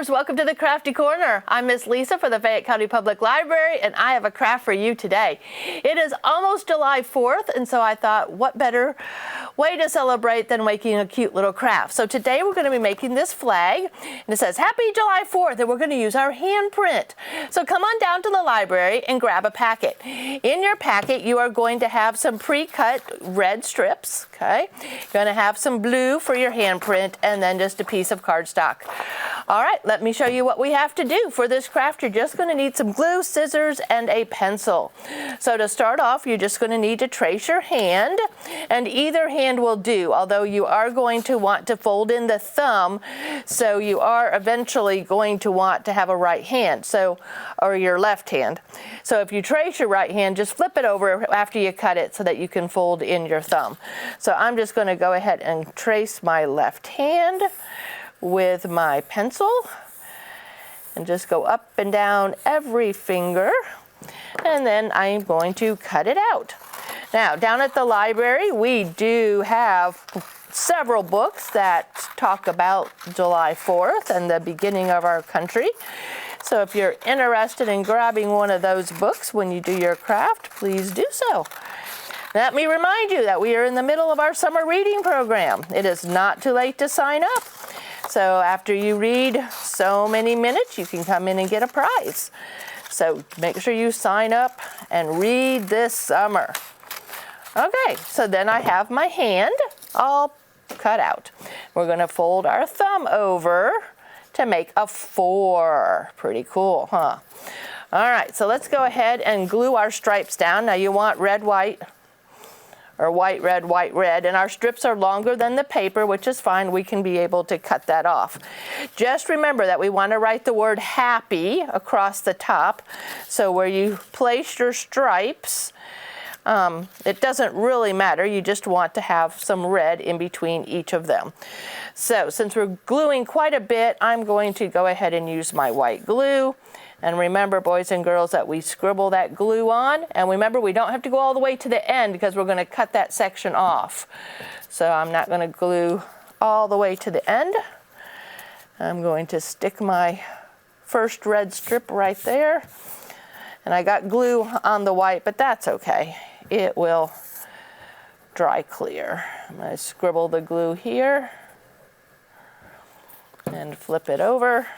learners, welcome to the Crafty Corner. I'm Miss Lisa for the Fayette County Public Library, and I have a craft for you today. It is almost July 4th, and so I thought, what better way to celebrate than making a cute little craft. So today we're going to be making this flag, and it says, Happy July 4th, and we're going to use our handprint. So come on down to the library and grab a packet. In your packet, you are going to have some pre-cut red strips, okay? You're going to have some blue for your handprint, and then just a piece of cardstock. All right, let me show you what we have to do. For this craft, you're just going to need some glue, scissors, and a pencil. So to start off, you're just going to need to trace your hand, and either hand will do, although you are going to want to fold in the thumb, so you are eventually going to want to have a right hand, or your left hand. So if you trace your right hand, just flip it over after you cut it so that you can fold in your thumb. So I'm just going to go ahead and trace my left hand with my pencil and just go up and down every finger, and then I'm going to cut it out. Now, down at the library, we do have several books that talk about July 4th and the beginning of our country. So if you're interested in grabbing one of those books when you do your craft, please do so. Let me remind you that we are in the middle of our summer reading program. It is not too late to sign up. So after you read so many minutes, you can come in and get a prize. So make sure you sign up and read this summer. Okay, so then I have my hand all cut out. We're going to fold our thumb over to make a 4. Pretty cool, huh? All right, so let's go ahead and glue our stripes down. Now you want red, white, or white, red, and our strips are longer than the paper, which is fine. We can be able to cut that off. Just remember that we want to write the word happy across the top. So where you place your stripes, it doesn't really matter. You just want to have some red in between each of them. So since we're gluing quite a bit, I'm going to go ahead and use my white glue. And remember, boys and girls, that we scribble that glue on. And remember, we don't have to go all the way to the end because we're going to cut that section off. So I'm not going to glue all the way to the end. I'm going to stick my first red strip right there. And I got glue on the white, but that's okay. It will dry clear. I'm going to scribble the glue here and flip it over.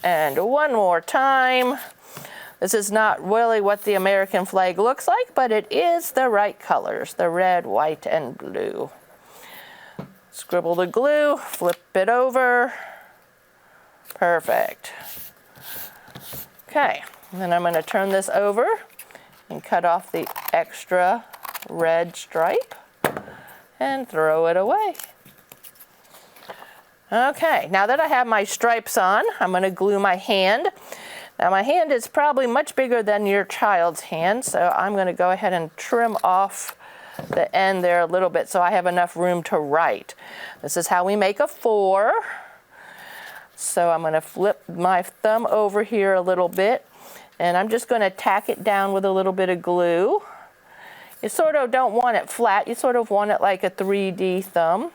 And one more time. This is not really what the American flag looks like, but it is the right colors, the red, white, and blue. Scribble the glue, flip it over. Perfect. Okay, and then I'm going to turn this over and cut off the extra red stripe and throw it away. Okay, now that I have my stripes on, I'm going to glue my hand. Now my hand is probably much bigger than your child's hand, so I'm going to go ahead and trim off the end there a little bit so I have enough room to write. This is how we make a 4. So I'm going to flip my thumb over here a little bit, and I'm just going to tack it down with a little bit of glue. You sort of don't want it flat, you sort of want it like a 3D thumb.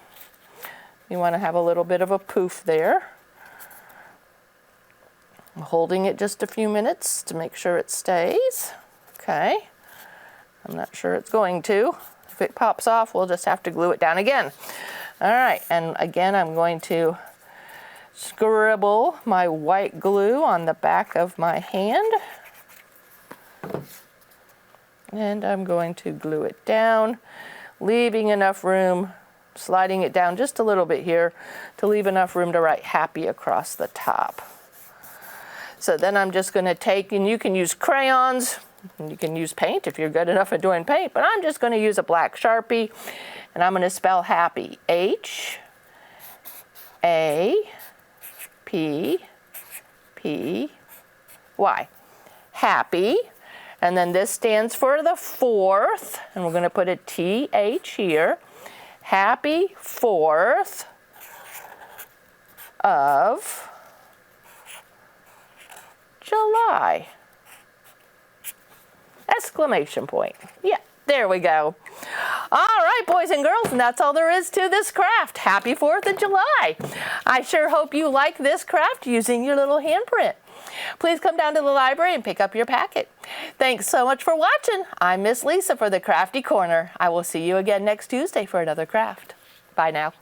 You want to have a little bit of a poof there. I'm holding it just a few minutes to make sure it stays. Okay. I'm not sure it's going to. If it pops off, we'll just have to glue it down again. All right, and again, I'm going to scribble my white glue on the back of my hand. And I'm going to glue it down, leaving enough room, sliding it down just a little bit here to leave enough room to write happy across the top. So then I'm just going to take, and you can use crayons, and you can use paint if you're good enough at doing paint, but I'm just going to use a black Sharpie, and I'm going to spell happy. H-A-P-P-Y. Happy. And then this stands for the 4th, and we're going to put a T-H here. Happy 4th of July. Exclamation point. Yeah, there we go. All right, boys and girls, and that's all there is to this craft. Happy 4th of July. I sure hope you like this craft using your little handprint. Please come down to the library and pick up your packet. Thanks so much for watching. I'm Miss Lisa for the Crafty Corner. I will see you again next Tuesday for another craft. Bye now.